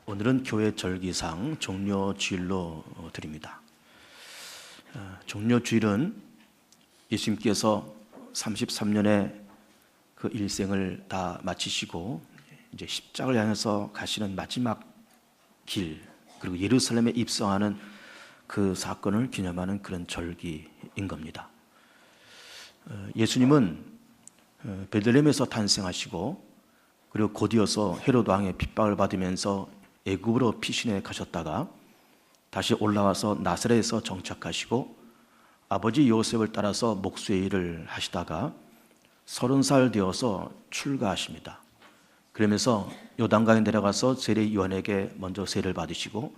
오늘은 교회 절기상 종료주일로 드립니다. 종료주일은 예수님께서 33년의 그 일생을 다 마치시고 이제 십자가를 향해서 가시는 마지막 길, 그리고 예루살렘에 입성하는 그 사건을 기념하는 그런 절기인 겁니다. 예수님은 베들레헴에서 탄생하시고 그리고 곧이어서 헤롯 왕의 핍박을 받으면서 애굽으로 피신해 가셨다가 다시 올라와서 나사렛에서 정착하시고 아버지 요셉을 따라서 목수의 일을 하시다가 30살 되어서 출가하십니다. 그러면서 요단강에 내려가서 세례 요한에게 먼저 세례를 받으시고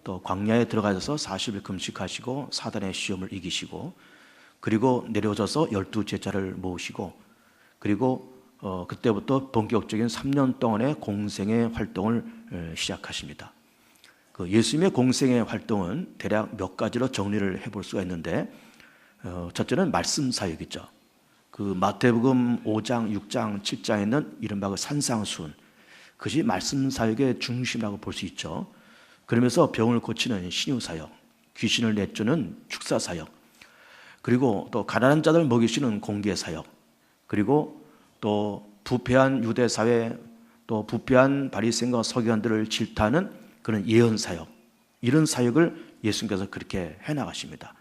또 광야에 들어가셔서 40일 금식하시고 사단의 시험을 이기시고 그리고 내려오셔서 12제자를 모으시고 그리고 그때부터 본격적인 3년 동안의 공생의 활동을 시작하십니다. 그 예수님의 공생의 활동은 대략 몇 가지로 정리를 해볼 수가 있는데 첫째는 말씀 사역이죠. 그 마태복음 5장, 6장, 7장에 있는 이른바 그 산상수훈, 그것이 말씀 사역의 중심이라고 볼 수 있죠. 그러면서 병을 고치는 신유 사역, 귀신을 내쫓는 축사 사역, 그리고 또 가난한 자들 먹이시는 공개 사역, 그리고 또 부패한 유대 사회, 또 부패한 바리새인과 서기관들을 질타하는 그런 예언 사역, 이런 사역을 예수님께서 그렇게 해나가십니다.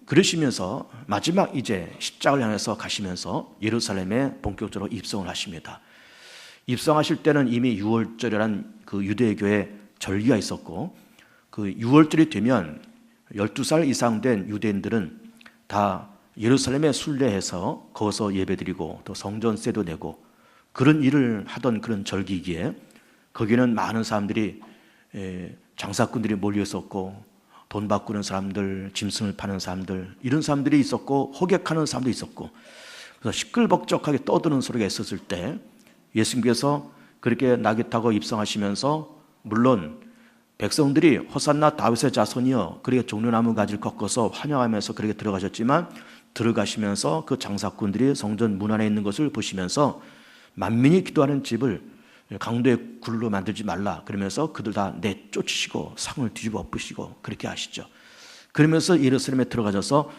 그러시면서 마지막 이제 십자가를 향해서 가시면서 예루살렘에 본격적으로 입성을 하십니다. 입성하실 때는 이미 6월절이라는 그 유대교의 절기가 있었고 그 6월절이 되면 12살 이상 된 유대인들은 다 예루살렘에 순례해서 거기서 예배드리고 또 성전세도 내고 그런 일을 하던 그런 절기기에 거기는 많은 사람들이 장사꾼들이 몰려 있었고 돈 바꾸는 사람들, 짐승을 파는 사람들, 이런 사람들이 있었고 호객하는 사람도 있었고 그래서 시끌벅적하게 떠드는 소리가 있었을 때 예수님께서 그렇게 낙이 타고 입성하시면서 물론 백성들이 호산나 다윗의 자손이여 그렇게 종려나무 가지를 꺾어서 환영하면서 그렇게 들어가셨지만 들어가시면서 그 장사꾼들이 성전 문 안에 있는 것을 보시면서 만민이 기도하는 집을 강도의 굴로 만들지 말라 그러면서 그들 다 내쫓으시고 상을 뒤집어 엎으시고 그렇게 하시죠. 그러면서 예루살렘에 들어가셔서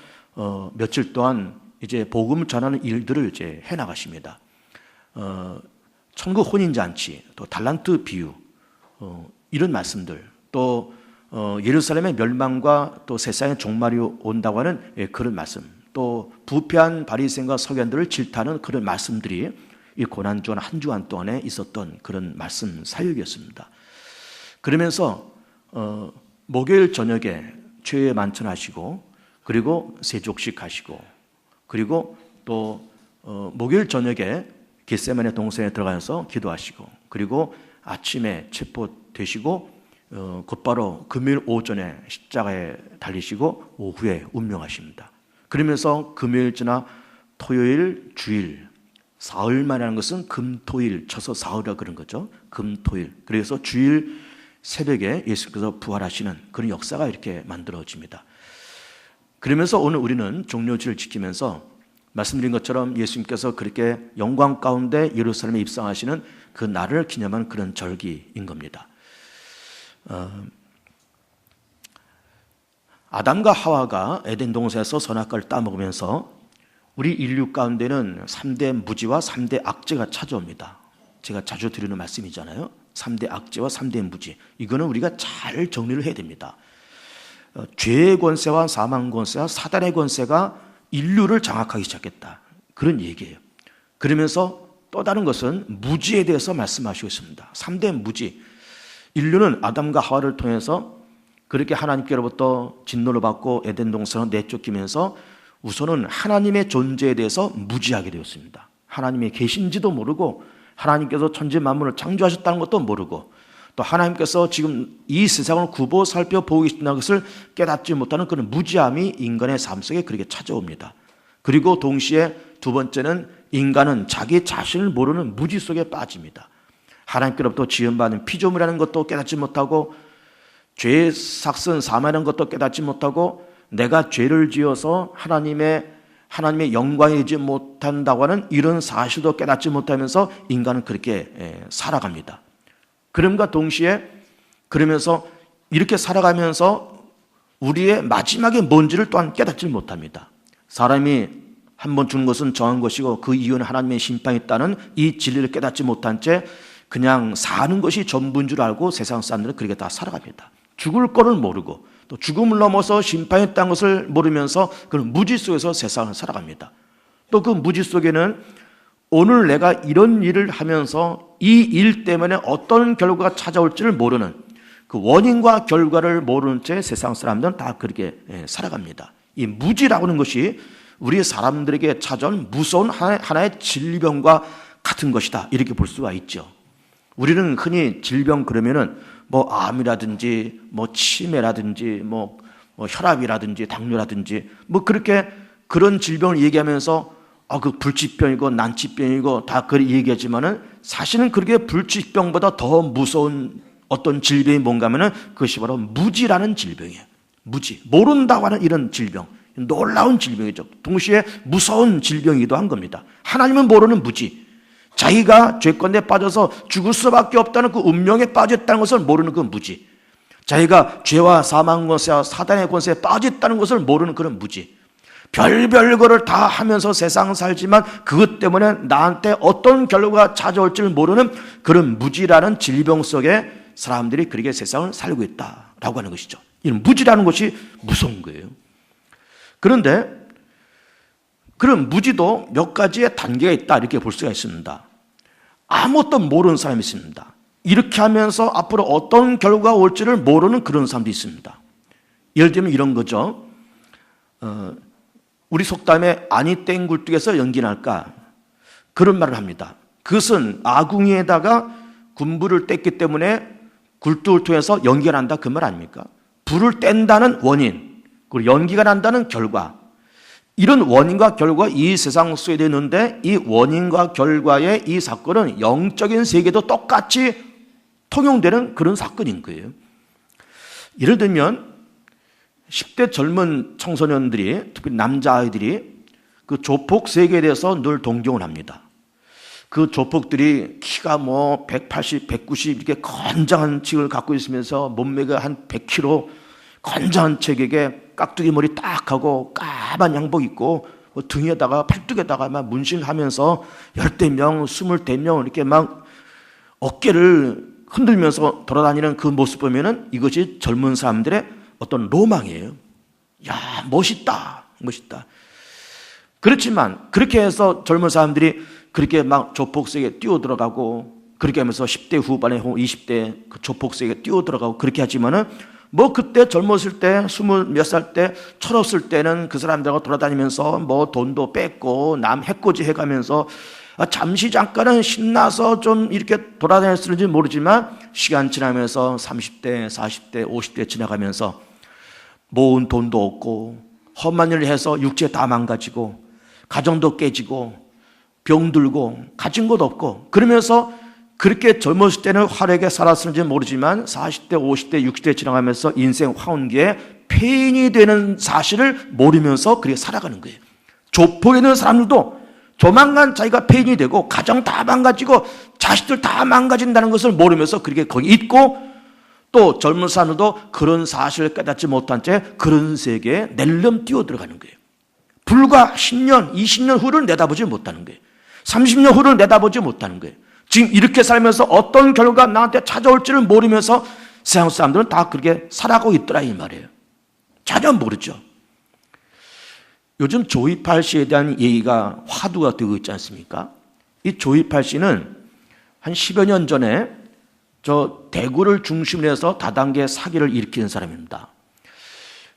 며칠 동안 이제 복음을 전하는 일들을 이제 해나가십니다. 천국 혼인잔치, 또 달란트 비유, 이런 말씀들, 또 예루살렘의 멸망과 또 세상의 종말이 온다고 하는 그런 말씀, 또 부패한 바리새인과 서기관들을 질타하는 그런 말씀들이 이 고난주간 한 주간 동안에 있었던 그런 말씀 사역이었습니다. 그러면서 목요일 저녁에 최후의 만찬하시고 그리고 세족식 하시고 그리고 또 목요일 저녁에 겟세마네 동산에 들어가서 기도하시고 그리고 아침에 체포되시고 곧바로 금요일 오전에 십자가에 달리시고 오후에 운명하십니다. 그러면서 금요일 지나 토요일, 주일, 사흘만이라는 것은 금토일 쳐서 사흘이라 그런 거죠. 금토일. 그래서 주일 새벽에 예수께서 부활하시는 그런 역사가 이렇게 만들어집니다. 그러면서 오늘 우리는 종료주일을 지키면서 말씀드린 것처럼 예수님께서 그렇게 영광 가운데 예루살렘에 입성하시는 그 날을 기념한 그런 절기인 겁니다. 아담과 하와가 에덴 동산에서 선악과를 따먹으면서 우리 인류 가운데는 3대 무지와 3대 악재가 찾아옵니다. 제가 자주 드리는 말씀이잖아요. 3대 악재와 3대 무지. 이거는 우리가 잘 정리를 해야 됩니다. 죄의 권세와 사망 권세와 사단의 권세가 인류를 장악하기 시작했다. 그런 얘기예요. 그러면서 또 다른 것은 무지에 대해서 말씀하시고 있습니다. 3대 무지. 인류는 아담과 하와를 통해서 그렇게 하나님께로부터 진노를 받고 에덴 동산으로 내쫓기면서 우선은 하나님의 존재에 대해서 무지하게 되었습니다. 하나님이 계신지도 모르고 하나님께서 천지 만물을 창조하셨다는 것도 모르고 또 하나님께서 지금 이 세상을 굽어 살펴보고 계신다는 것을 깨닫지 못하는 그런 무지함이 인간의 삶 속에 그렇게 찾아옵니다. 그리고 동시에 두 번째는 인간은 자기 자신을 모르는 무지 속에 빠집니다. 하나님께로부터 지음받은 피조물이라는 것도 깨닫지 못하고 죄의 삭선 사망이라는 것도 깨닫지 못하고 내가 죄를 지어서 하나님의 영광이지 못한다고 하는 이런 사실도 깨닫지 못하면서 인간은 그렇게 살아갑니다. 그럼과 동시에 그러면서 이렇게 살아가면서 우리의 마지막에 뭔지를 또한 깨닫지 못합니다. 사람이 한 번 죽는 것은 정한 것이고 그 이유는 하나님의 심판이 있다는 이 진리를 깨닫지 못한 채 그냥 사는 것이 전부인 줄 알고 세상 사람들은 그렇게 다 살아갑니다. 죽을 거를 모르고 또 죽음을 넘어서 심판이 있다는 것을 모르면서 그런 무지 속에서 세상을 살아갑니다. 또 그 무지 속에는 오늘 내가 이런 일을 하면서 이 일 때문에 어떤 결과가 찾아올지를 모르는 그 원인과 결과를 모르는 채 세상 사람들은 다 그렇게 살아갑니다. 이 무지라고 하는 것이 우리 사람들에게 찾아온 무서운 하나의 질병과 같은 것이다, 이렇게 볼 수가 있죠. 우리는 흔히 질병 그러면은 뭐 암이라든지 뭐 치매라든지 뭐 혈압이라든지 당뇨라든지 뭐 그렇게 그런 질병을 얘기하면서 그 불치병이고 난치병이고 다 그렇게 얘기하지만은 사실은 그렇게 불치병보다 더 무서운 어떤 질병이 뭔가 하면은 그것이 바로 무지라는 질병이에요. 무지, 모른다고 하는 이런 질병, 놀라운 질병이죠. 동시에 무서운 질병이기도 한 겁니다. 하나님은 모르는 무지, 자기가 죄권에 빠져서 죽을 수밖에 없다는 그 운명에 빠졌다는 것을 모르는 그 무지, 자기가 죄와 사망 권세와 사단의 권세에 빠졌다는 것을 모르는 그런 무지, 별별 거를 다 하면서 세상 살지만 그것 때문에 나한테 어떤 결과가 찾아올지를 모르는 그런 무지라는 질병 속에 사람들이 그렇게 세상을 살고 있다라고 하는 것이죠. 이런 무지라는 것이 무서운 거예요. 그런데 그런 무지도 몇 가지의 단계가 있다, 이렇게 볼 수가 있습니다. 아무것도 모르는 사람이 있습니다. 이렇게 하면서 앞으로 어떤 결과가 올지를 모르는 그런 사람도 있습니다. 예를 들면 이런 거죠. 우리 속담에 아니 땡 굴뚝에서 연기 날까, 그런 말을 합니다. 그것은 아궁이에다가 군불을 뗐기 때문에 굴뚝을 통해서 연기가 난다, 그 말 아닙니까? 불을 뗀다는 원인, 그리고 연기가 난다는 결과, 이런 원인과 결과가 이 세상 속에 있는데 이 원인과 결과의 이 사건은 영적인 세계도 똑같이 통용되는 그런 사건인 거예요. 예를 들면 10대 젊은 청소년들이, 특히 남자아이들이 그 조폭 세계에 대해서 늘 동경을 합니다. 그 조폭들이 키가 뭐 180, 190 이렇게 건장한 척을 갖고 있으면서 몸매가 한 100kg, 건장한 척에게 깍두기 머리 딱 하고 까만 양복 입고 등에다가 팔뚝에다가 막 문신하면서 10대 명, 20대 명 이렇게 막 어깨를 흔들면서 돌아다니는 그 모습 보면은 이것이 젊은 사람들의 어떤 로망이에요. 야, 멋있다, 멋있다. 그렇지만 그렇게 해서 젊은 사람들이 그렇게 막 조폭세계에 뛰어들어가고 그렇게 하면서 10대 후반에 20대 그 조폭세계에 뛰어들어가고 그렇게 하지만은 뭐 그때 젊었을 때 20몇 살 때 철없을 때는 그 사람들하고 돌아다니면서 뭐 돈도 뺏고 남 해코지 해가면서 잠시 잠깐은 신나서 좀 이렇게 돌아다녔을지 모르지만 시간 지나면서 30대, 40대, 50대 지나가면서 모은 돈도 없고 험한 일을 해서 육체 다 망가지고 가정도 깨지고 병들고 가진 것 없고 그러면서 그렇게 젊었을 때는 화려하게 살았을지 모르지만 40대, 50대, 60대 지나가면서 인생 화운기에 폐인이 되는 사실을 모르면서 그렇게 살아가는 거예요. 조폭에 있는 사람들도 조만간 자기가 폐인이 되고 가정 다 망가지고 자식들 다 망가진다는 것을 모르면서 그렇게 거기 있고 또 젊은 사람들도 그런 사실을 깨닫지 못한 채 그런 세계에 낼름 뛰어들어가는 거예요. 불과 10년, 20년 후를 내다보지 못하는 거예요. 30년 후를 내다보지 못하는 거예요. 지금 이렇게 살면서 어떤 결과가 나한테 찾아올지를 모르면서 세상 사람들은 다 그렇게 살아가고 있더라 이 말이에요. 전혀 모르죠. 요즘 조이팔 씨에 대한 얘기가 화두가 되고 있지 않습니까? 이 조이팔 씨는 한 10여 년 전에 저 대구를 중심으로 해서 다단계 사기를 일으키는 사람입니다.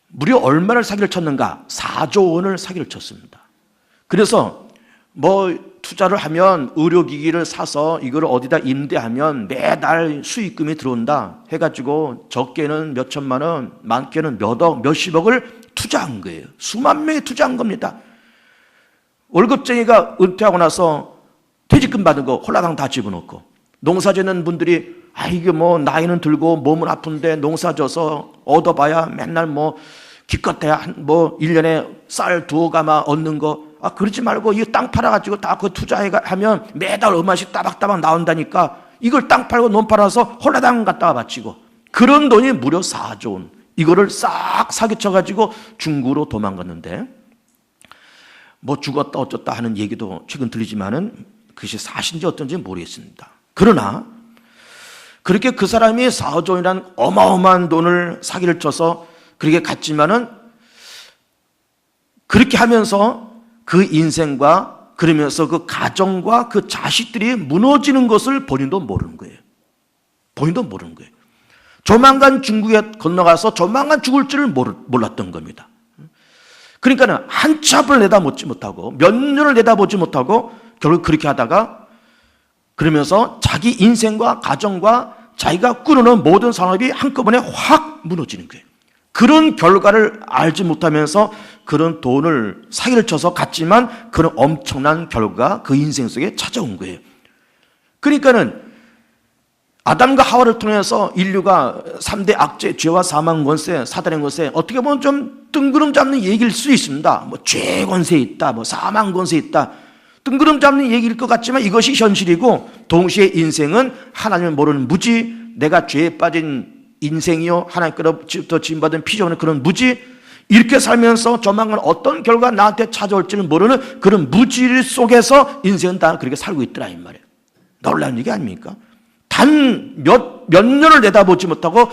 무려 얼마를 사기를 쳤는가? 4조 원을 사기를 쳤습니다. 그래서 뭐 투자를 하면 의료기기를 사서 이걸 어디다 임대하면 매달 수익금이 들어온다 해가지고 적게는 몇 천만 원, 많게는 몇 억, 몇십억을 투자한 거예요. 수만 명이 투자한 겁니다. 월급쟁이가 은퇴하고 나서 퇴직금 받은 거 홀라당 다 집어넣고 농사 짓는 분들이 이게 뭐 나이는 들고 몸은 아픈데 농사 져서 얻어봐야 맨날 뭐 기껏해야 뭐 1년에 쌀 2가마 얻는 거 그러지 말고 이 땅 팔아가지고 다 그 투자하면 매달 얼마씩 따박따박 나온다니까 이걸 땅 팔고 논 팔아서 홀라당 갖다가 바치고, 그런 돈이 무려 4조 원. 이거를 싹 사기쳐가지고 중국으로 도망갔는데, 뭐 죽었다 어쩌다 하는 얘기도 최근 들리지만은 그것이 사실인지 어떤지 모르겠습니다. 그러나 그렇게 그 사람이 4조 원이라는 어마어마한 돈을 사기를 쳐서 그렇게 갔지만은, 그렇게 하면서 그 인생과, 그러면서 그 가정과 그 자식들이 무너지는 것을 본인도 모르는 거예요. 본인도 모르는 거예요. 조만간 중국에 건너가서 조만간 죽을 줄을 몰랐던 겁니다. 그러니까는 한치 앞을 내다보지 못하고 몇 년을 내다보지 못하고 결국 그렇게 하다가, 그러면서 자기 인생과 가정과 자기가 꾸려놓은 모든 산업이 한꺼번에 확 무너지는 거예요. 그런 결과를 알지 못하면서 그런 돈을 사기를 쳐서 갔지만 그런 엄청난 결과가 그 인생 속에 찾아온 거예요. 그러니까는 아담과 하와를 통해서 인류가 3대 악재, 죄와 사망 권세, 사단의 권세, 어떻게 보면 좀 뜬구름 잡는 얘기일 수 있습니다. 뭐 죄 권세 있다, 뭐 사망 권세 있다, 뜬구름 잡는 얘기일 것 같지만 이것이 현실이고, 동시에 인생은 하나님을 모르는 무지, 내가 죄에 빠진 인생이요, 하나님께로부터 지음받은 피조는 그런 무지, 이렇게 살면서 조만간 어떤 결과가 나한테 찾아올지는 모르는 그런 무지 속에서 인생은 다 그렇게 살고 있더라 이 말이에요. 놀라운 얘기 아닙니까? 단 몇 년을 내다보지 못하고,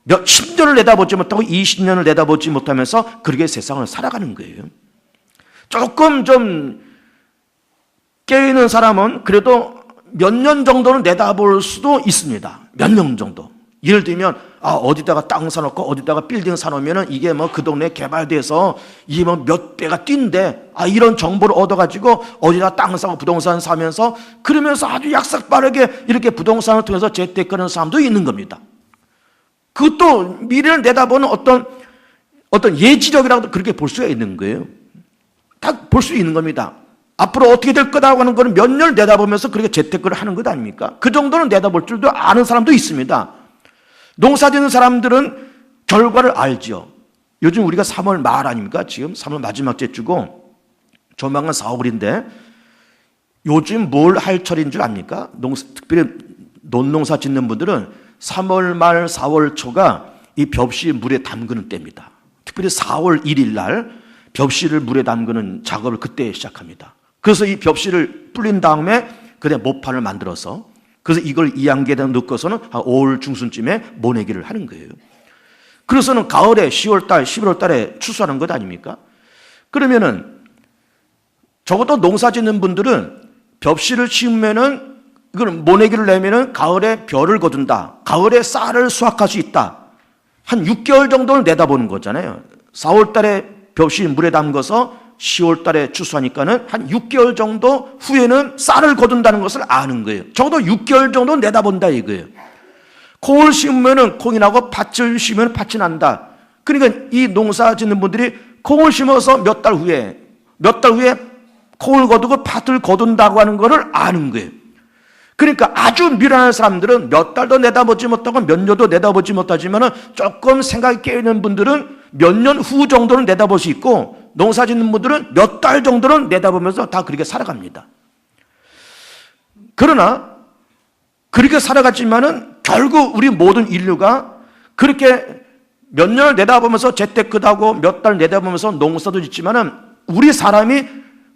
몇 10년을 내다보지 못하고 20년을 내다보지 못하면서 그렇게 세상을 살아가는 거예요. 조금 좀 깨어있는 사람은 그래도 몇 년 정도는 내다볼 수도 있습니다. 몇 년 정도. 예를 들면 어디다가 땅 사놓고 어디다가 빌딩 사놓으면 이게 뭐 그 동네 개발돼서 이게 뭐 몇 배가 뛴대, 이런 정보를 얻어가지고 어디다 땅 사고 부동산 사면서, 그러면서 아주 약삭 빠르게 이렇게 부동산을 통해서 재테크하는 사람도 있는 겁니다. 그것도 미래를 내다보는 어떤 예지력이라고도 그렇게 볼 수가 있는 거예요. 다 볼 수 있는 겁니다. 앞으로 어떻게 될 거다고 하는 거는 몇 년을 내다보면서 그렇게 재테크를 하는 것 아닙니까? 그 정도는 내다볼 줄도 아는 사람도 있습니다. 농사 짓는 사람들은 결과를 알죠. 요즘 우리가 3월 말 아닙니까? 지금 3월 마지막 주고 조만간 4월인데 요즘 뭘 할 철인 줄 압니까? 특별히 논농사 짓는 분들은 3월 말 4월 초가 이 벽시 물에 담그는 때입니다. 특별히 4월 1일 날 벽시를 물에 담그는 작업을 그때 시작합니다. 그래서 이 벽시를 불린 다음에 그때 모판을 만들어서, 그래서 이걸 이양계에다 넣고서는 5월 중순쯤에 모내기를 하는 거예요. 그래서는 가을에 10월달, 11월달에 추수하는 것 아닙니까? 그러면은 적어도 농사 짓는 분들은 벽시를 심으면은 이걸 모내기를 내면은 가을에 벼를 거둔다, 가을에 쌀을 수확할 수 있다, 한 6개월 정도를 내다보는 거잖아요. 4월달에 벽시 물에 담궈서 10월달에 추수하니까는 한 6개월 정도 후에는 쌀을 거둔다는 것을 아는 거예요. 적어도 6개월 정도 내다본다 이거예요. 콩을 심으면은 콩이 나고 밭을 심으면 밭이 난다. 그러니까 이 농사 짓는 분들이 콩을 심어서 몇 달 후에 콩을 거두고 밭을 거둔다고 하는 것을 아는 거예요. 그러니까 아주 미련한 사람들은 몇 달도 내다보지 못하고 몇 년도 내다보지 못하지만은 조금 생각이 깨있는 분들은 몇 년 후 정도는 내다볼 수 있고, 농사 짓는 분들은 몇 달 정도는 내다보면서 다 그렇게 살아갑니다. 그러나 그렇게 살아갔지만은 결국 우리 모든 인류가 그렇게 몇 년을 내다보면서 재테크도 하고 몇 달 내다보면서 농사도 짓지만은 우리 사람이,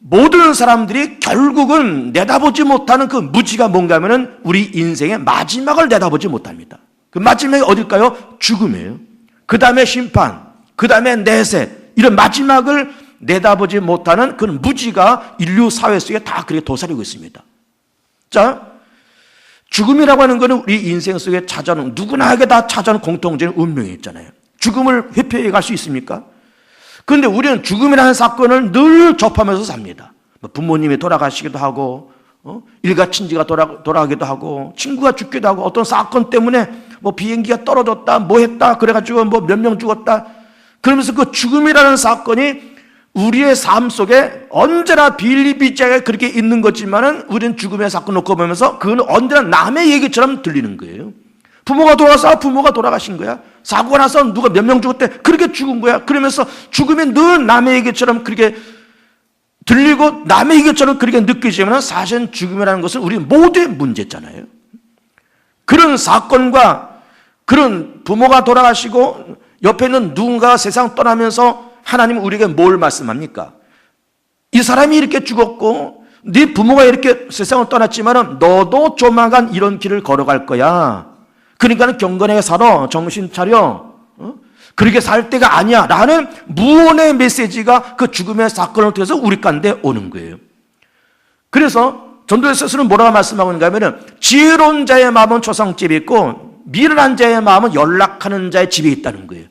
모든 사람들이 결국은 내다보지 못하는 그 무지가 뭔가 하면은 우리 인생의 마지막을 내다보지 못합니다. 그 마지막이 어딜까요? 죽음이에요. 그 다음에 심판, 그 다음에 내세, 이런 마지막을 내다보지 못하는 그런 무지가 인류 사회 속에 다 그렇게 도사리고 있습니다. 자, 죽음이라고 하는 것은 우리 인생 속에 찾아오는, 누구나에게 다 찾아오는 공통적인 운명이 있잖아요. 죽음을 회피해 갈 수 있습니까? 그런데 우리는 죽음이라는 사건을 늘 접하면서 삽니다. 부모님이 돌아가시기도 하고, 일가 친지가 돌아가기도 하고, 친구가 죽기도 하고, 어떤 사건 때문에 뭐 비행기가 떨어졌다, 뭐 했다, 그래가지고 뭐 몇 명 죽었다. 그러면서 그 죽음이라는 사건이 우리의 삶 속에 언제나 비일비재하게 그렇게 있는 거지만은 우리는 죽음의 사건 놓고 보면서 그건 언제나 남의 얘기처럼 들리는 거예요. 부모가 돌아가서 부모가 돌아가신 거야. 사고가 나서 누가 몇 명 죽었대. 그렇게 죽은 거야. 그러면서 죽음이 늘 남의 얘기처럼 그렇게 들리고 남의 얘기처럼 그렇게 느끼지만 사실은 죽음이라는 것은 우리 모두의 문제잖아요. 그런 사건과 그런 부모가 돌아가시고 옆에 있는 누군가가 세상 떠나면서 하나님은 우리에게 뭘 말씀합니까? 이 사람이 이렇게 죽었고 네 부모가 이렇게 세상을 떠났지만 너도 조만간 이런 길을 걸어갈 거야. 그러니까 경건하게 살아. 정신 차려. 그렇게 살 때가 아니야 라는 무언의 메시지가 그 죽음의 사건을 통해서 우리 가운데 오는 거예요. 그래서 전도서 스스로는 뭐라고 말씀하고 있는가 하면 지혜로운 자의 마음은 초상집에 있고 미련한 자의 마음은 연락하는 자의 집에 있다는 거예요.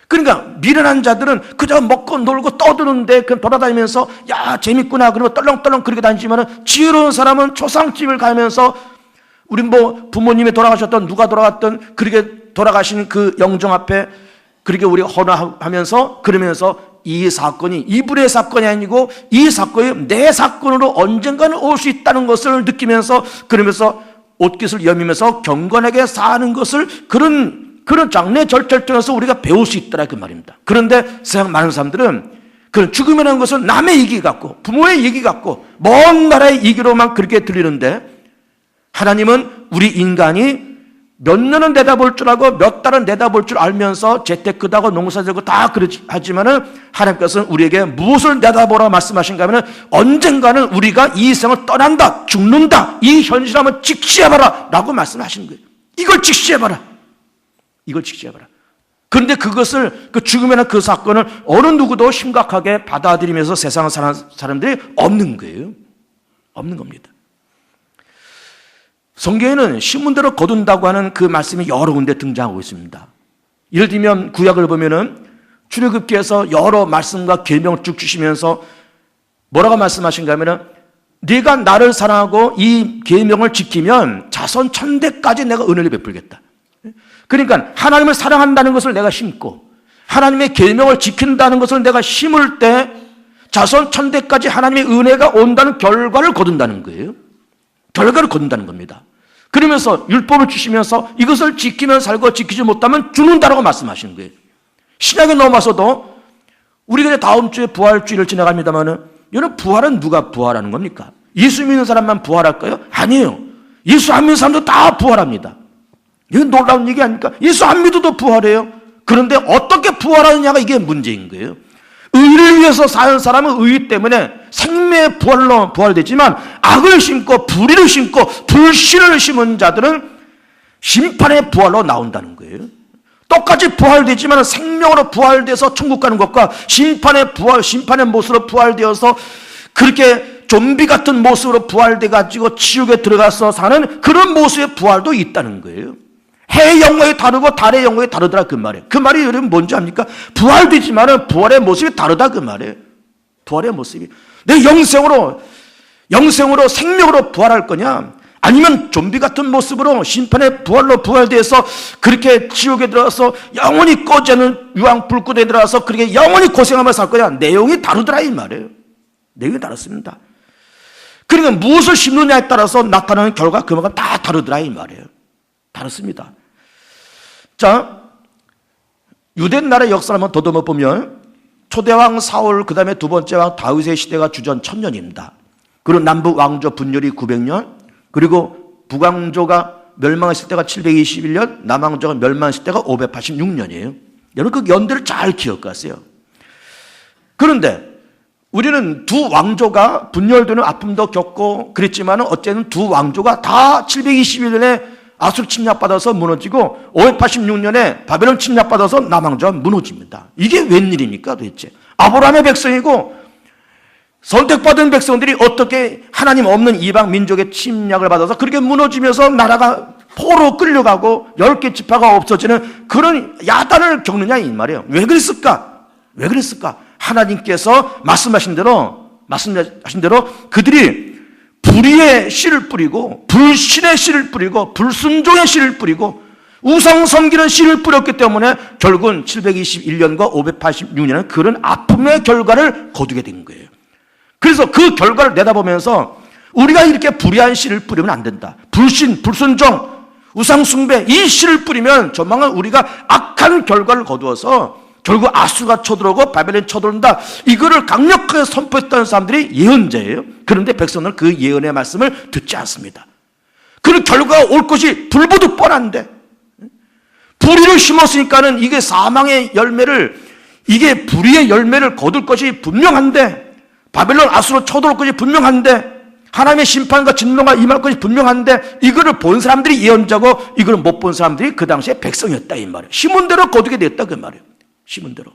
그러니까 미련한 자들은 그저 먹고 놀고 떠드는데 그냥 돌아다니면서 야 재밌구나 그러면 떨렁떨렁 그렇게 다니지만 지혜로운 사람은 초상집을 가면서 우리 뭐 부모님이 돌아가셨던 누가 돌아갔던 그렇게 돌아가신 그 영정 앞에 그렇게 우리가 헌화하면서 그러면서 이 사건이 이분의 사건이 아니고 이 사건이 내 사건으로 언젠가는 올 수 있다는 것을 느끼면서 그러면서 옷깃을 여미면서 경건하게 사는 것을 그런 장래 절차를 통해서 우리가 배울 수 있더라 그 말입니다. 그런데 세상 많은 사람들은 그 죽음이라는 것은 남의 얘기 같고 부모의 얘기 같고 먼 나라의 얘기로만 그렇게 들리는데 하나님은 우리 인간이 몇 년은 내다볼 줄 알고 몇 달은 내다볼 줄 알면서 재테크도 하고 농사지고 다 그렇지 하지만은 하나님께서는 우리에게 무엇을 내다보라 말씀하신가 하면 언젠가는 우리가 이 세상을 떠난다 죽는다 이 현실을 한번 직시해봐라 라고 말씀하시는 거예요. 이걸 직시해봐라. 이걸 직시해봐라. 그런데 그것을 그 죽음이나 그 사건을 어느 누구도 심각하게 받아들이면서 세상을 사는 사람들이 없는 거예요. 없는 겁니다. 성경에는 신문대로 거둔다고 하는 그 말씀이 여러 군데 등장하고 있습니다. 예를 들면 구약을 보면은 출애굽기에서 여러 말씀과 계명을 쭉 주시면서 뭐라고 말씀하신가 하면은 네가 나를 사랑하고 이 계명을 지키면 자손 천대까지 내가 은혜를 베풀겠다. 그러니까 하나님을 사랑한다는 것을 내가 심고 하나님의 계명을 지킨다는 것을 내가 심을 때 자손 천대까지 하나님의 은혜가 온다는 결과를 거둔다는 거예요. 결과를 거둔다는 겁니다. 그러면서 율법을 주시면서 이것을 지키면 살고 지키지 못하면 죽는다라고 말씀하시는 거예요. 신약에 넘어서도 우리가 다음 주에 부활주의를 지나갑니다만은 여러분 부활은 누가 부활하는 겁니까? 예수 믿는 사람만 부활할까요? 아니에요. 예수 안 믿는 사람도 다 부활합니다. 이건 놀라운 얘기 아닙니까? 예수 안 믿어도 부활해요. 그런데 어떻게 부활하느냐가 이게 문제인 거예요. 의를 위해서 사는 사람은 의 때문에 생명의 부활로 부활되지만 악을 심고 불의를 심고 불신을 심은 자들은 심판의 부활로 나온다는 거예요. 똑같이 부활되지만 생명으로 부활돼서 천국 가는 것과 심판의 부활, 심판의 모습으로 부활되어서 그렇게 좀비 같은 모습으로 부활돼가지고 지옥에 들어가서 사는 그런 모습의 부활도 있다는 거예요. 해의 영광이 다르고 달의 영광이 다르더라 그 말이에요. 그 말이 여러분 뭔지 압니까? 부활되지만은 부활의 모습이 다르다 그 말이에요. 부활의 모습이 내 영생으로 생명으로 부활할 거냐? 아니면 좀비 같은 모습으로 심판의 부활로 부활돼서 그렇게 지옥에 들어가서 영원히 꺼지 않는 유황 불꽃에 들어가서 그렇게 영원히 고생하며 살 거냐? 내용이 다르더라 이 말이에요. 내용이 다릅니다. 그러니까 무엇을 심느냐에 따라서 나타나는 결과 그만큼 다 다르더라 이 말이에요. 다릅니다. 자, 유대 나라의 역사를 한번 더듬어 보면 초대왕 사울 그 다음에 두 번째 왕 다윗의 시대가 주전 1000년입니다. 그리고 남북 왕조 분열이 900년 그리고 북왕조가 멸망했을 때가 721년 남왕조가 멸망했을 때가 586년이에요. 여러분 그 연대를 잘 기억하세요. 그런데 우리는 두 왕조가 분열되는 아픔도 겪고 그랬지만 어쨌든 두 왕조가 다 721년에 아수르 침략받아서 무너지고 586년에 바벨론 침략받아서 남왕조가 무너집니다. 이게 웬일입니까 도대체? 아브라함의 백성이고 선택받은 백성들이 어떻게 하나님 없는 이방 민족의 침략을 받아서 그렇게 무너지면서 나라가 포로 끌려가고 10개 지파가 없어지는 그런 야단을 겪느냐 이 말이에요. 왜 그랬을까? 왜 그랬을까? 하나님께서 말씀하신 대로 그들이 불의의 씨를 뿌리고 불신의 씨를 뿌리고 불순종의 씨를 뿌리고 우상 섬기는 씨를 뿌렸기 때문에 결국은 721년과 586년은 그런 아픔의 결과를 거두게 된 거예요. 그래서 그 결과를 내다보면서 우리가 이렇게 불의한 씨를 뿌리면 안 된다. 불신, 불순종, 우상 숭배 이 씨를 뿌리면 조만간 우리가 악한 결과를 거두어서 결국 아수가 쳐들어오고 바벨론이 쳐들어온다. 이거를 강력하게 선포했던 사람들이 예언자예요. 그런데 백성들은 그 예언의 말씀을 듣지 않습니다. 그 결과가 올 것이 불보듯 뻔한데, 불의를 심었으니까는 이게 사망의 열매를, 이게 불의의 열매를 거둘 것이 분명한데, 바벨론 아수로 쳐들어올 것이 분명한데, 하나님의 심판과 진노가 임할 것이 분명한데, 이거를 본 사람들이 예언자고 이걸 못 본 사람들이 그 당시에 백성이었다 이 말이에요. 심은 대로 거두게 됐다 그 말이에요. 심은 대로.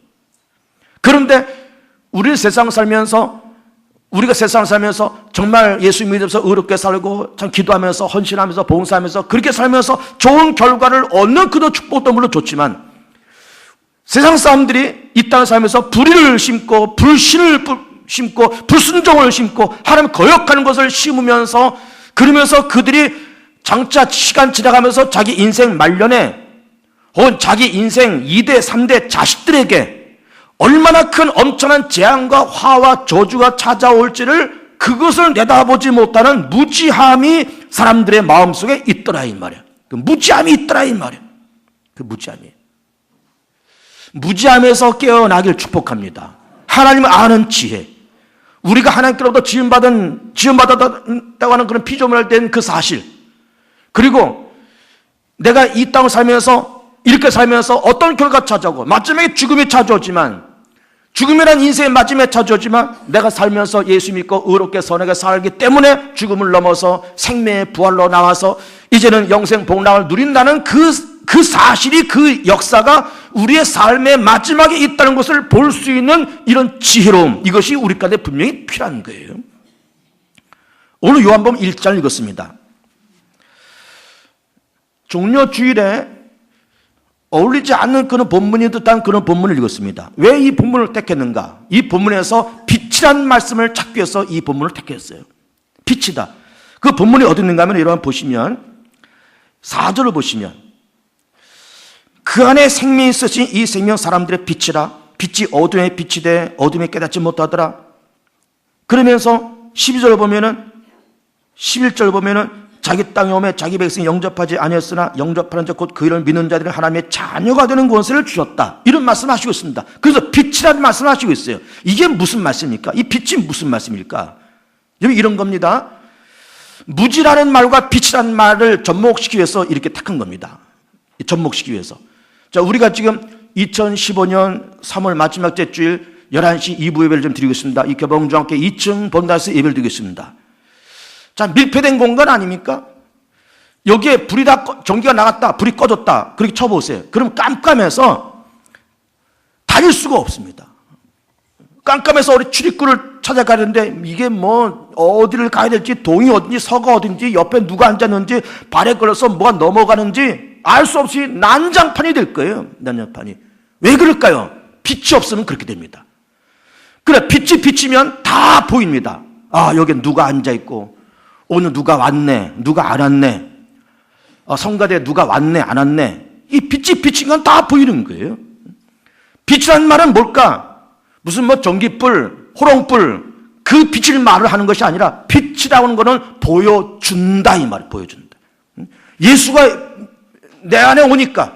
그런데 우리가 세상을 살면서 정말 예수 믿으면서 의롭게 살고 참 기도하면서 헌신하면서 봉사하면서 그렇게 살면서 좋은 결과를 얻는 그런 축복도 물론 좋지만, 세상 사람들이 이 땅을 살면서 불의를 심고 불신을 심고 불순종을 심고 하나님 거역하는 것을 심으면서, 그러면서 그들이 장차 시간 지나가면서 자기 인생 말년에 혹은 자기 인생 2대 3대 자식들에게 얼마나 큰 엄청난 재앙과 화와 저주가 찾아올지를 그것을 내다보지 못하는 무지함이 사람들의 마음속에 있더라 이 말이야. 그 무지함이 있더라 이 말이야. 그 무지함이. 무지함에서 깨어나길 축복합니다. 하나님을 아는 지혜, 우리가 하나님께로부터 지음받았다고 하는 그런 피조물을 된 그 사실, 그리고 내가 이 땅을 살면서 이렇게 살면서 어떤 결과가 찾아오고 마지막에 죽음이 찾아오지만, 죽음이란 인생의 마지막에 찾아오지만 내가 살면서 예수 믿고 의롭게 선하게 살기 때문에 죽음을 넘어서 생명의 부활로 나와서 이제는 영생 복락을 누린다는 그 사실이, 그 역사가 우리의 삶의 마지막에 있다는 것을 볼 수 있는 이런 지혜로움, 이것이 우리 가운데 분명히 필요한 거예요. 오늘 요한복음 1장 읽었습니다. 종려 주일에 어울리지 않는 그런 본문이 듯한 그런 본문을 읽었습니다. 왜 이 본문을 택했는가? 이 본문에서 빛이라는 말씀을 찾기 위해서 이 본문을 택했어요. 빛이다. 그 본문이 어디 있는가 하면 여러분 보시면 4절을 보시면, 그 안에 생명이 있으신 이 생명 사람들의 빛이라, 빛이 어둠의 빛이 돼 어둠에 깨닫지 못하더라. 그러면서 12절 보면은, 11절 보면은 자기 땅에 오매 자기 백성이 영접하지 아니었으나 영접하는 자 곧 그 이름을 믿는 자들은 하나님의 자녀가 되는 권세를 주셨다. 이런 말씀을 하시고 있습니다. 그래서 빛이라는 말씀을 하시고 있어요. 이게 무슨 말씀입니까? 이 빛이 무슨 말씀일까? 여러분, 이런 겁니다. 무지라는 말과 빛이라는 말을 접목시키기 위해서 이렇게 택한 겁니다. 접목시키기 위해서. 자, 우리가 지금 2015년 3월 마지막 주일 11시 2부 예배를 좀 드리고 있습니다. 이 교봉중학교 2층 본당에서 예배를 드리고 있습니다. 자, 밀폐된 공간 아닙니까? 여기에 불이 다 전기가 나갔다, 불이 꺼졌다, 그렇게 쳐보세요. 그럼 깜깜해서 다닐 수가 없습니다. 깜깜해서 우리 출입구를 찾아가는데 이게 뭐 어디를 가야 될지, 동이 어딘지 서가 어딘지 옆에 누가 앉았는지 발에 걸려서 뭐가 넘어가는지 알 수 없이 난장판이 될 거예요. 난장판이. 왜 그럴까요? 빛이 없으면 그렇게 됩니다. 그래, 빛이 비치면 다 보입니다. 아, 여기 누가 앉아있고, 오늘 누가 왔네, 누가 안 왔네, 성가대에 누가 왔네, 안 왔네. 이 빛이 비친 건 다 보이는 거예요. 빛이라는 말은 뭘까? 무슨 뭐 전기불, 호롱불, 그 빛을 말을 하는 것이 아니라, 빛이라는 거는 보여준다 이 말이에요. 보여준다. 예수가 내 안에 오니까,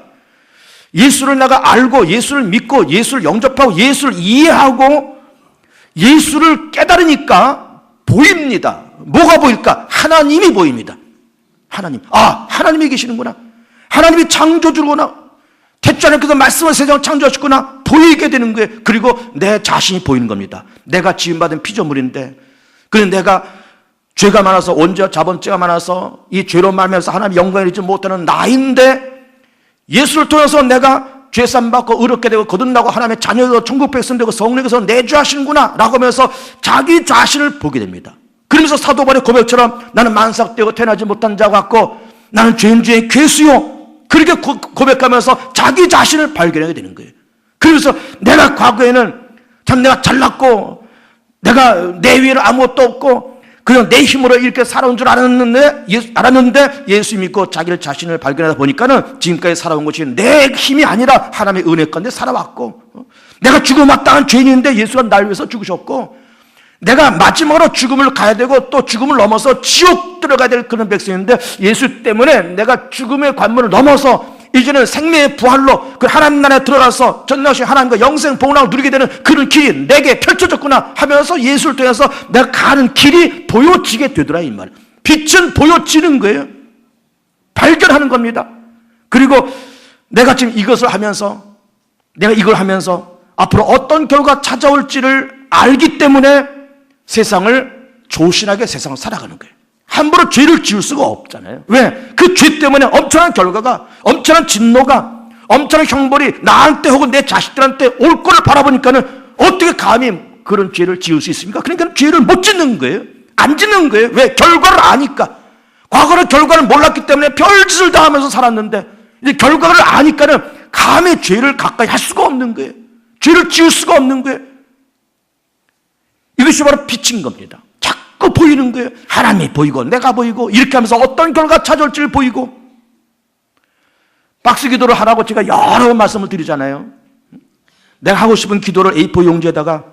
예수를 내가 알고 예수를 믿고 예수를 영접하고 예수를 이해하고 예수를 깨달으니까 보입니다. 뭐가 보일까? 하나님이 보입니다. 하나님. 아, 하나님이 계시는구나. 하나님이 창조주구나. 태초 하나님께서 말씀을 세상을 창조하셨구나. 보이게 되는 거예요. 그리고 내 자신이 보이는 겁니다. 내가 지음받은 피조물인데, 그런데 내가 죄가 많아서, 원죄와 자본죄가 많아서 이 죄로 말미암아서 하나님 영광을 잃지 못하는 나인데, 예수를 통해서 내가 죄산 받고 의롭게 되고 거듭나고 하나님의 자녀되고 천국 백성 되고 성령께서 내주하시는구나 라고 하면서 자기 자신을 보게 됩니다. 그러면서 사도 바울의 고백처럼 나는 만삭되고 태어나지 못한 자 같고 나는 죄인 중에 괴수요, 그렇게 고백하면서 자기 자신을 발견하게 되는 거예요. 그러면서 내가 과거에는 참 내가 잘났고 내가 내 위에는 아무것도 없고 그냥 내 힘으로 이렇게 살아온 줄 알았는데 예수 믿고 자기를 자신을 발견하다 보니까는 지금까지 살아온 것이 내 힘이 아니라 하나님의 은혜 가운데 살아왔고, 내가 죽음 마땅한 죄인인데 예수가 날 위해서 죽으셨고, 내가 마지막으로 죽음을 가야 되고 또 죽음을 넘어서 지옥 들어가야 될 그런 백성인데 예수 때문에 내가 죽음의 관문을 넘어서 이제는 생명의 부활로 그 하나님 나라에 들어가서 전능하신 하나님과 영생 복락을 누리게 되는 그런 길이 내게 펼쳐졌구나 하면서 예수를 통해서 내가 가는 길이 보여지게 되더라 이 말이에요. 빛은 보여지는 거예요. 발견하는 겁니다. 그리고 내가 지금 이것을 하면서, 내가 이걸 하면서 앞으로 어떤 결과가 찾아올지를 알기 때문에 세상을 조신하게 세상을 살아가는 거예요. 함부로 죄를 지을 수가 없잖아요. 왜? 그 죄 때문에 엄청난 결과가, 엄청난 진노가, 엄청난 형벌이 나한테 혹은 내 자식들한테 올 거를 바라보니까는 어떻게 감히 그런 죄를 지을 수 있습니까? 그러니까 죄를 못 짓는 거예요. 안 짓는 거예요. 왜? 결과를 아니까. 과거는 결과를 몰랐기 때문에 별짓을 다 하면서 살았는데 이제 결과를 아니까는 감히 죄를 가까이 할 수가 없는 거예요. 죄를 지을 수가 없는 거예요. 이것이 바로 빛인 겁니다. 자꾸 보이는 거예요. 하나님이 보이고 내가 보이고 이렇게 하면서 어떤 결과가 찾아올지를 보이고. 박스 기도를 하라고 제가 여러 번 말씀을 드리잖아요. 내가 하고 싶은 기도를 A4 용지에다가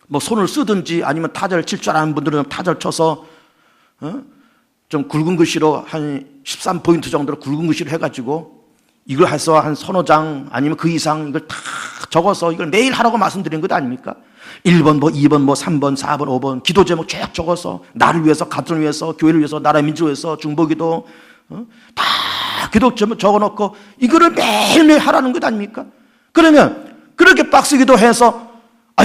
뭐 손을 쓰든지 아니면 타자를 칠 줄 아는 분들은 타자를 쳐서 좀 굵은 글씨로 한 13포인트 정도로 굵은 글씨로 해가지고 이걸 해서 한 서너 장 아니면 그 이상 이걸 다 적어서 이걸 매일 하라고 말씀드린 것 아닙니까? 1번 뭐 2번 뭐 3번 4번 5번 기도 제목 쭉 적어서 나를 위해서 가정을 위해서 교회를 위해서 나라 민족을 위해서 중보기도 다 기도 제목 적어놓고 이거를 매일매일 하라는 것 아닙니까? 그러면 그렇게 박스 기도해서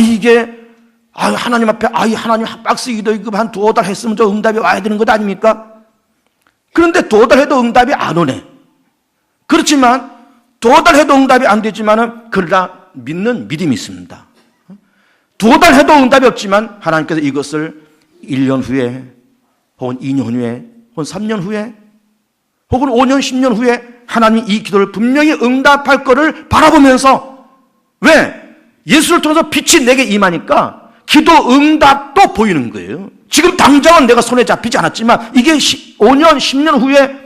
이게 하나님 앞에 하나님 박스 기도 이거 한 두어 달 했으면 저 응답이 와야 되는 것 아닙니까? 그런데 두어 달 해도 응답이 안 오네. 그렇지만 두어 달 해도 응답이 안 되지만은 그러나 믿는 믿음이 있습니다. 두어 달 해도 응답이 없지만 하나님께서 이것을 1년 후에 혹은 2년 후에 혹은 3년 후에 혹은 5년 10년 후에 하나님이 이 기도를 분명히 응답할 거를 바라보면서 왜? 예수를 통해서 빛이 내게 임하니까 기도 응답도 보이는 거예요. 지금 당장은 내가 손에 잡히지 않았지만 이게 5년 10년 후에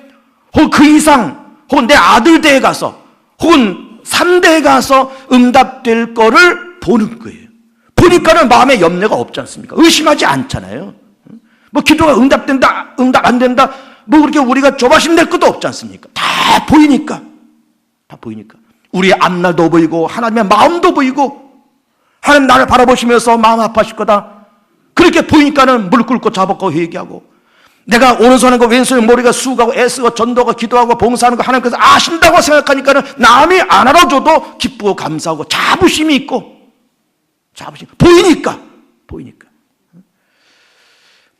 혹은 그 이상 혹은 내 아들 대에 가서 혹은 3대에 가서 응답될 거를 보는 거예요. 보니까는 마음에 염려가 없지 않습니까? 의심하지 않잖아요. 뭐 기도가 응답된다, 응답 안 된다, 뭐 그렇게 우리가 조바심 낼 것도 없지 않습니까? 다 보이니까. 다 보이니까. 우리의 앞날도 보이고 하나님의 마음도 보이고 하나님 나를 바라보시면서 마음 아파하실 거다. 그렇게 보이니까는 무릎 꿇고 자복하고 회개하고 내가 오른손하고 왼손에 머리가 수고하고 애쓰고 전도하고 기도하고 봉사하는 거 하나님께서 아신다고 생각하니까는 남이 안 알아줘도 기쁘고 감사하고 자부심이 있고 자부심 보이니까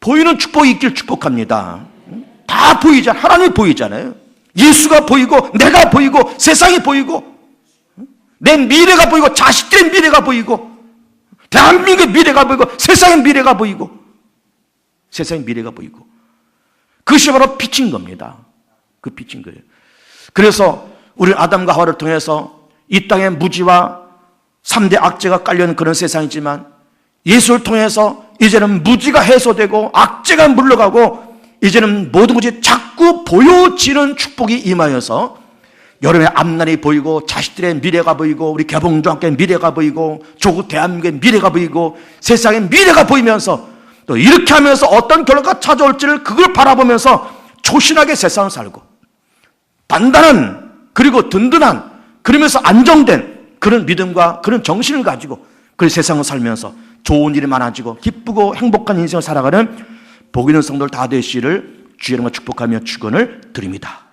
보이는 축복이 있길 축복합니다. 다 보이잖아요. 하나님이 보이잖아요. 예수가 보이고 내가 보이고 세상이 보이고 내 미래가 보이고 자식들의 미래가 보이고 대한민국의 미래가 보이고 세상의 미래가 보이고 세상의 미래가 보이고 그것이 바로 빛인 겁니다. 그 빛인 거예요. 그래서 우리 아담과 하와를 통해서 이 땅에 무지와 3대 악재가 깔려있는 그런 세상이지만 예수를 통해서 이제는 무지가 해소되고 악재가 물러가고 이제는 모든 것이 자꾸 보여지는 축복이 임하여서 여러분의 앞날이 보이고 자식들의 미래가 보이고 우리 개봉중학교의 미래가 보이고 조국 대한민국의 미래가 보이고 세상의 미래가 보이면서 또 이렇게 하면서 어떤 결과가 찾아올지를 그걸 바라보면서 조신하게 세상을 살고 단단한 그리고 든든한 그러면서 안정된 그런 믿음과 그런 정신을 가지고 그 세상을 살면서 좋은 일이 많아지고 기쁘고 행복한 인생을 살아가는 복 있는 성도들 다 되시기를 주의 이름으로 축복하며 축원을 드립니다.